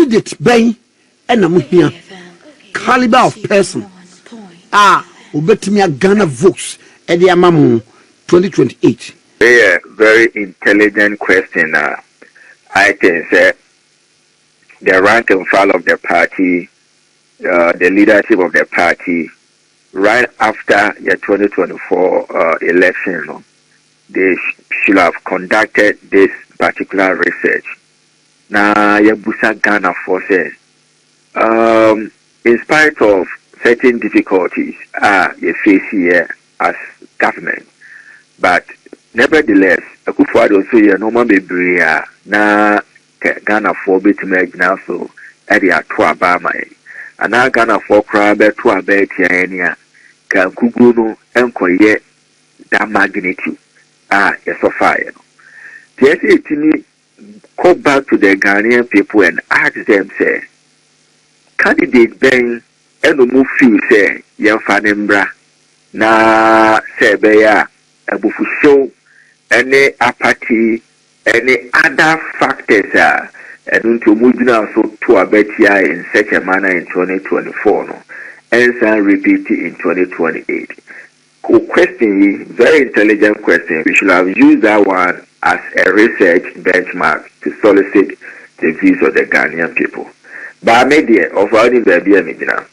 candidate bɛn ɛna mo hia caliber of person obetumi Ghana votes at the amamu 2028. Yeah, very intelligent question. I can say the rank and file of the party, the leadership of the party, right after the 2024 election, they should have conducted this particular research. Now, Yabusa Ghana forces, in spite of certain difficulties you face here as government, but nevertheless, a good for also your normal baby na Ghana for bit meg now so area to Abama and now Ghana for crab to abet ya can Kuguno and Koye that magnitude yes of fire. Yes, it go back to the Ghanaian people and ask them say candidate Ben eno mu feel say yemfa ne mbra na say be ya abufuso any apathy any other factors and to move now so to abetia in such a manner in 2024 no and then repeat it in 2028. Question, very intelligent question. We should have used that one as a research benchmark to solicit the views of the Ghanaian people. But media of all the media,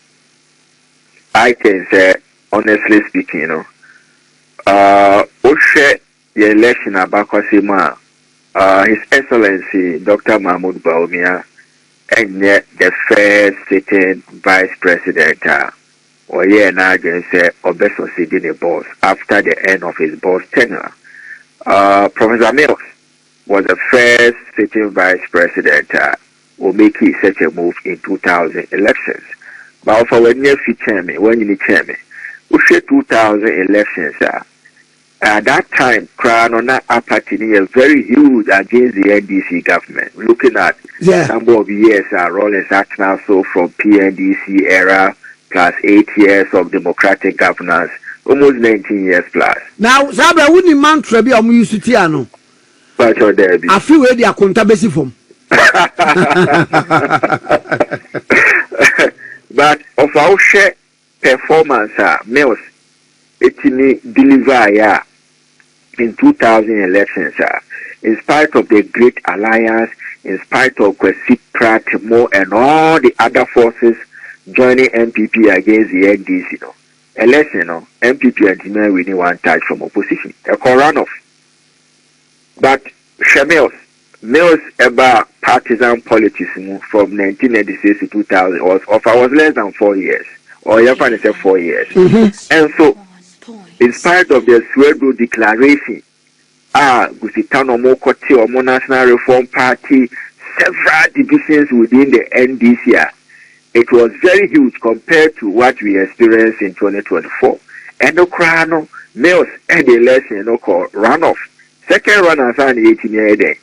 I can say, honestly speaking, Oshe, the election about Kosima, His Excellency Dr. Mahmoud Baumia, and yet the first sitting vice president, or yeah, now I can say, Obeso sitting a boss after the end of his boss tenure. Professor Mills was the first sitting vice president, will make such a move in 2000 elections. But for when you chairman, when you chairman, we say 2000 elections, at that time, Crown on that apathy is very huge against the NDC government. Looking at number of years, Rollins Act now so from PNDC era plus 8 years of democratic governance, almost 19 years plus. Now, Sabra, wouldn't mantra be on you Tiano? But your Debbie. I feel ready, I couldn't have from. But of our share performance, Mills, it deliver in 2000 elections, in spite of the Great Alliance, in spite of Kwesi Pratt, Mo, and all the other forces joining NPP against the NDC. Election, NPP and Timmer winning one touch from opposition. A runoff. But Mills about partisan politics from 1996 to 2000 was less than 4 years, or you can say 4 years. And so, in spite of the Swedro declaration, Gusitano Mokoti or National Reform Party, several divisions within the NDC, it was very huge compared to what we experienced in 2024. And the Crown Mills and the election called runoff. Second runners are 18 years day.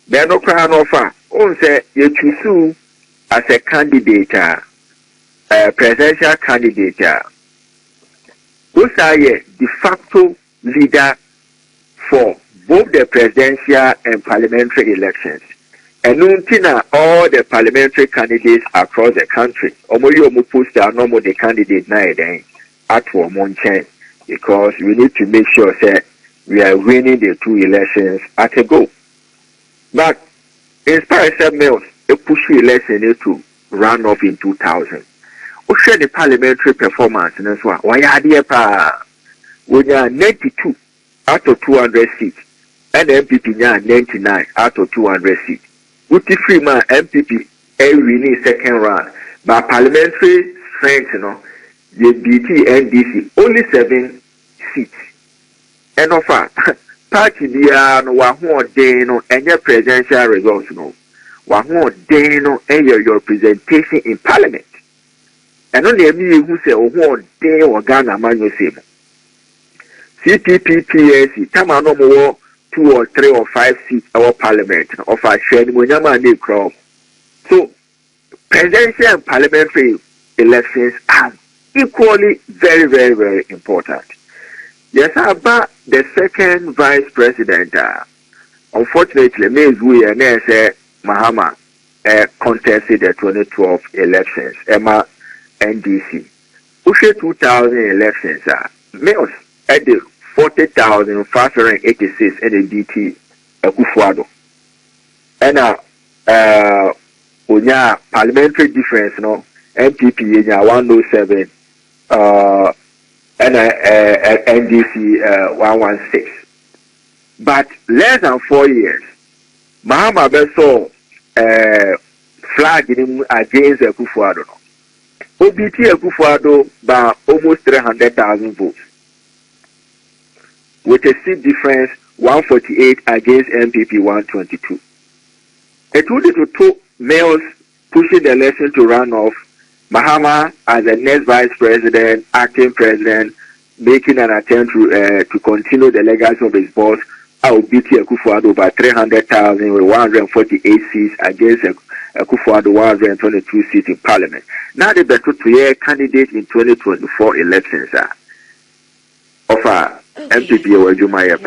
Then no Crown offer. On say you choose as a candidate, presidential candidate. Those are de facto leader for both the presidential and parliamentary elections. And all the parliamentary candidates across the country, omo post are no more the candidate now at one chance because we need to make sure that we are winning the two elections at a go. But in spite of Mills, a push election to run off in 2000. We share the parliamentary performance in this one. Why are there when you are 92 out of 200 seats, and MPP 99 out of 200 seats. With the free man MPP winning second round, but parliamentary strength, the BT NDC only 7 seats. And of party no wahu deno and your presidential results wahu deno and your representation in parliament. And only me who say wahu deno or Ghana man you say CPP PSC tama no more 2 or 3 or 5 seats our parliament of a share when crowd. So presidential and parliamentary elections are equally very, very, very important. Yes, about the second vice president, unfortunately, Ms. Mahama, contested the 2012 elections. Emma NDC. Ushe 2000 elections males at the 40,586 and the DT Akufuado. And onya parliamentary difference no NPP nya 107 and NDC 116. But less than 4 years, Mahama Beso flag against Akufuado. OBT Akufuado by almost 300,000 votes, with a seat difference 148 against NPP 122. It would to two males pushing the election to run off. Mahama as the next vice president, acting president, making an attempt to continue the legacy of his boss. OBT Akufuado by 300,000 with 148 seats against Akufuado 122 seats in parliament. Now the better to candidate in 2024 elections of MPP or Jumaya.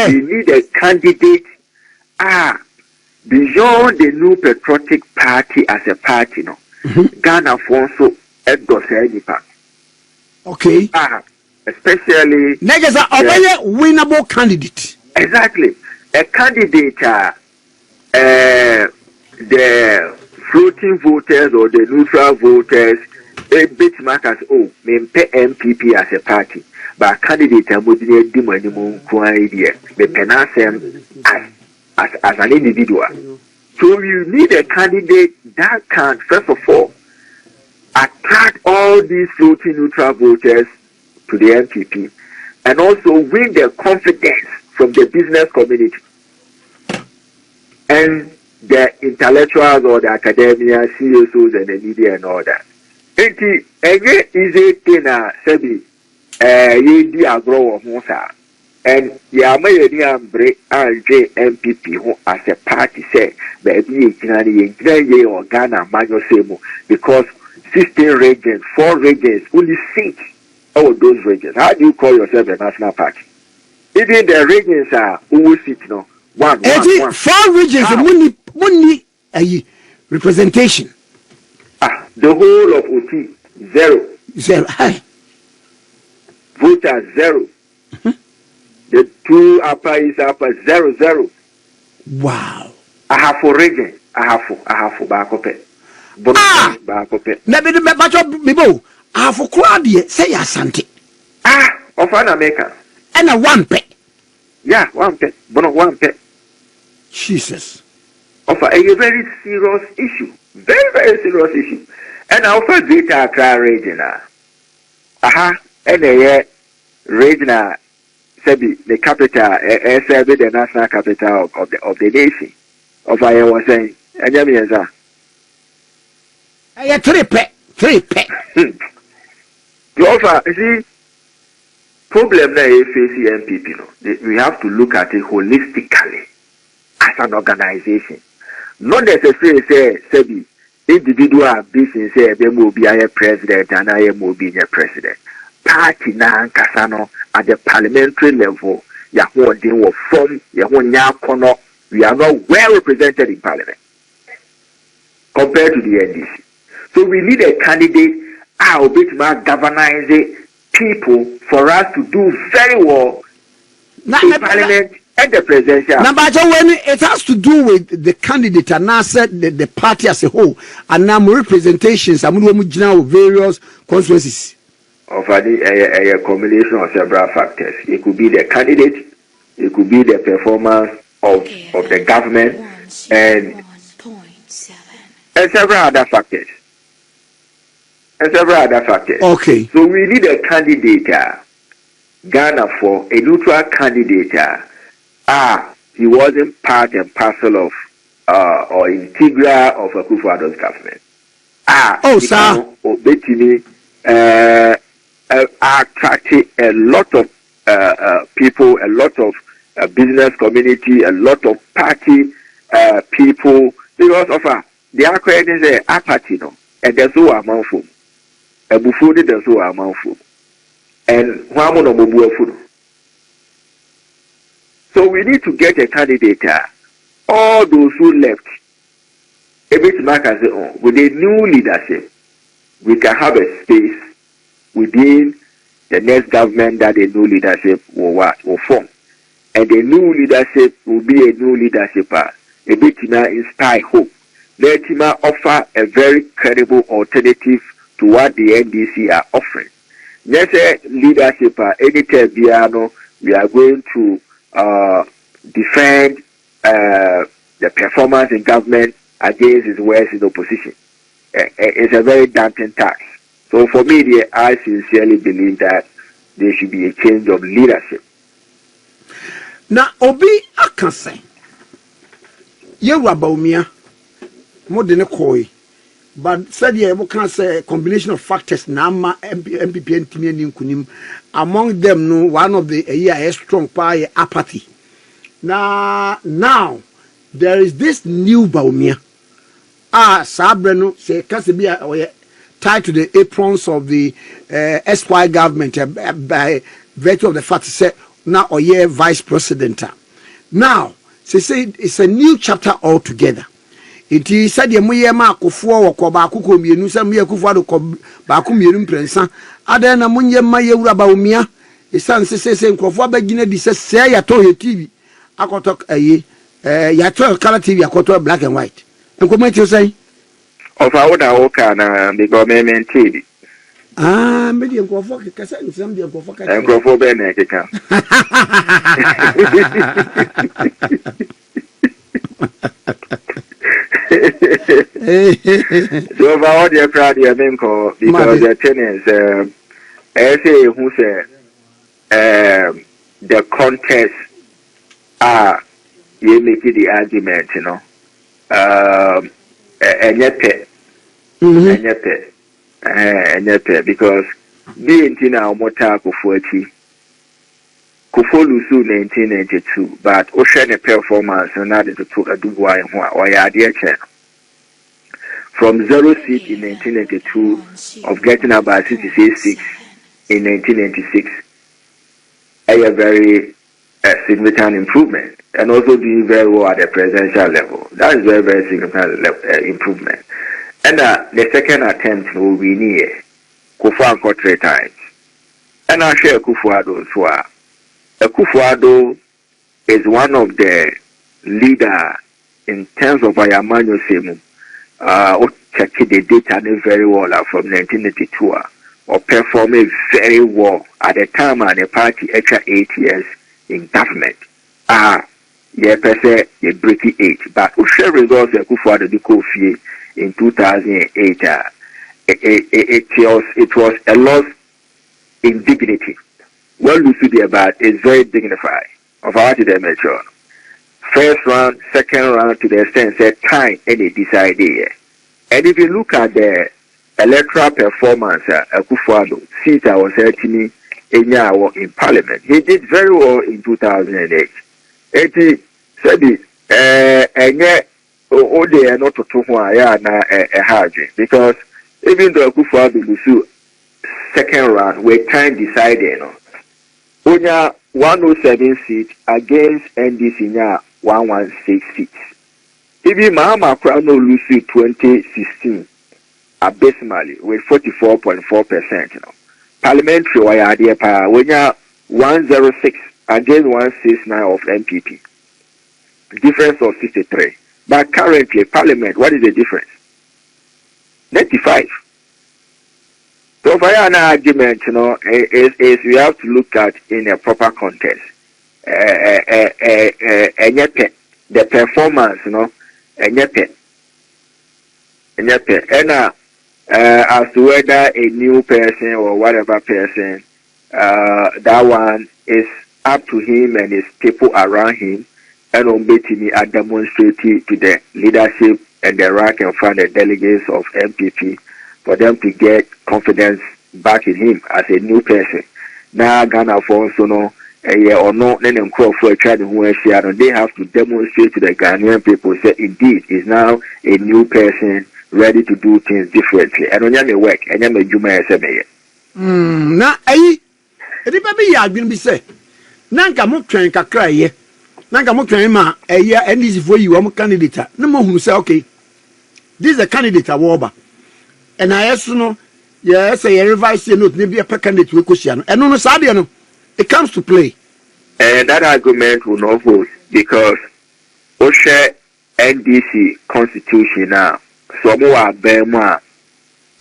We need a candidate beyond the new patriotic party as a party. No, Ghana Fonso Edgar Nipa. Okay. Especially Negasa a winnable candidate. Exactly. A candidate the floating voters or the neutral voters a bit markers MPP as a party. But a candidate would be a demon idea. The penasem as an individual. So you need a candidate that can first of all attract all these floating neutral voters to the NPP and also win their confidence from the business community and the intellectuals or the academia, CSOs and the media and all that. It is easy thing Sebi ye agro of Musa and Yamay NPP who as a party say baby ye or Ghana Manuel Semo because 16 regions, 4 regions, only 6 of those regions. How do you call yourself a national party? Even the regions are who sit no one. 4 regions money representation. The whole of OT 0. Hi. Voters 0. The 2 upper is upper 0. Wow. I have 4 regions. I have 4 back up. Na be bibo I for crowd say asante. Of an American. And a one pay. Yeah, 1 pay. Bono 1 pay. Jesus. Of a very serious issue. Very, very serious issue. And I offer Greater Accra region. And a region, Sebi, the capital, Sebi, the national capital of the nation. Of I was saying, and Yamiaza. I had 3 pay. You offer, see, problem that is facing NPP, we have to look at it holistically as an organization. Not necessarily say, Sebi, individual business say they will be a president and I will be a president. Party na kasano at the parliamentary level, Yahoo will form Yahoo Kono. We are not well represented in parliament compared to the NDC. So we need a candidate who will galvanize people for us to do very well in parliament and the presidential. Number when it has to do with the candidate and now said the party as a whole and now representations and various constituencies. Of a combination of several factors. It could be the candidate, it could be the performance of the government and several other factors. Okay. So we need a candidate, Ghana for a neutral candidate. He wasn't part and parcel of or integral of Akufo-Addo's government. Sir. Attracted a lot of people, a lot of business community, a lot of party people because of the accrediting the party, and there's no amount for a buffooed, there's no amount for and one of food. So we need to get a candidate all those who left, every man can say, oh, with a new leadership, we can have a space within the next government that a new leadership will form. And the new leadership will be a new leadership. A bit inspire hope. Let him offer a very credible alternative to what the NDC are offering. Next leadership, anytime we are going to defend the performance in government against his words in opposition. It's a very daunting task. So for me, I sincerely believe that there should be a change of leadership. Now, Obi Akanse, Baumia, more than a koi, but said we can say a combination of factors. Nama NPP and Timian Kunim, among them, no one of the a strong pie apathy. Now there is this new Baumia. Sabreno say Kasibia tied to the aprons of the SY government by virtue of the fact to say now or yeah vice president. Now, they say it's a new chapter altogether. It is said the muye ma akofo woko ba akoko mienu sam ye akofo ado ba akoko mienu prensa ada na munye ma ye wura ba omia isan se nkofo abagina di se ya to he TV akoto ya to color TV akoto black and white. Comment you say? Of our worker na the government TV. Maybe you go for Kasa and some go for and go for Benedica. So about the Friday, I think, because the tenants, say who said the contest you make the argument, you know. And yet, because being in our motor for Kufolusu 1992, but Ocean performance and added to a Dubai or Yadia channel. From 0 seat in 1992 of getting about 66 seats in 1996, a very significant improvement, and also doing very well at the presidential level. That is very, very significant improvement. And the second attempt will be near Kufuor 3 times. And I share Kufuor as well. Kufuor is one of the leaders in terms of Ayamanyo Semu. Check the data very well from 1982 or performing very well at the time and the party extra 8 years in government. Yeah, per se, you break it, but we share results of Kufuor the Kofi in 2008. It was a loss in dignity. What we see about is very dignified of our dimension. First round, second round to the extent that time any decide here. And if you look at the electoral performance, Kufuor seat I was actually in Parliament. He did very well in 2008. He said and yet all they are not to a hard because even though Kufuor lose second round, where time decided, Onya 107 seats against NDC 116 seats. Even Mahama Krano lose 2016 abysmally with 44.4%. Parliamentary wire power Onya 106 against 169 of NPP. Difference of 63. But currently, Parliament, what is the difference? 95. So for an argument, is we have to look at in a proper context. And yet, the performance, and yet, and as to whether a new person or whatever person, that one is up to him and his people around him, and on Betty are demonstrating to the leadership and the rank and file the delegates of NPP for them to get confidence back in him as a new person. Now Ghana for also or no, then call for a child who is here, they have to demonstrate to the Ghanaian people say indeed is now a new person ready to do things differently. And on your work, and you may do my SMA. Now, the baby had been be say, Nanka Mukran Kakra, Nanga mo twan ma eya NDC for you am candidate na mo hu say okay this is a candidate awoba and I ask no yes say revise note ne be a candidate we question no eno no saade no it comes to play and that argument will not hold because o share NDC constitution now so mo wa be mo a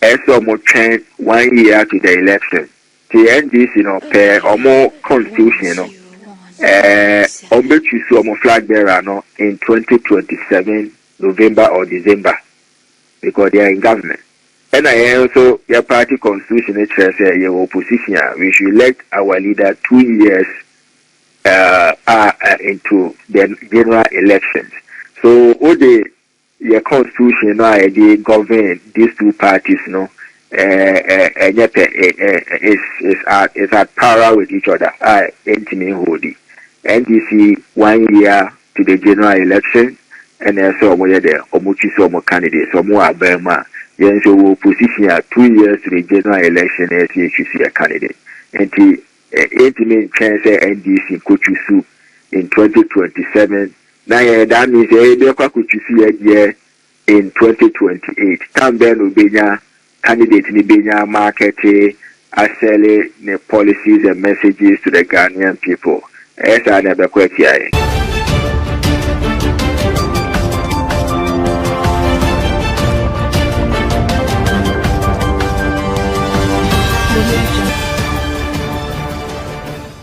eso mo train 1 year to the election the NDC no pair or more constitution no on be choose omo flag bearer no in 2027 November or December because they are in government. And I also your party constitution it says your opposition we should elect our leader 2 years into the general elections. So all the your constitution now they govern these two parties no is at power with each other. Holding. NDC 1 year to the general election, and so we are there. Omuchi so more candidates, so more Abema. Yes, so position 2 years to the general election as you see a candidate. And the 8 chance NDC could choose in 2027. Now that means they could choose a year in 2028. Tam Ben Ubenya candidate in the market, selling the policies and messages to the Ghanaian people. Esa na bekwetia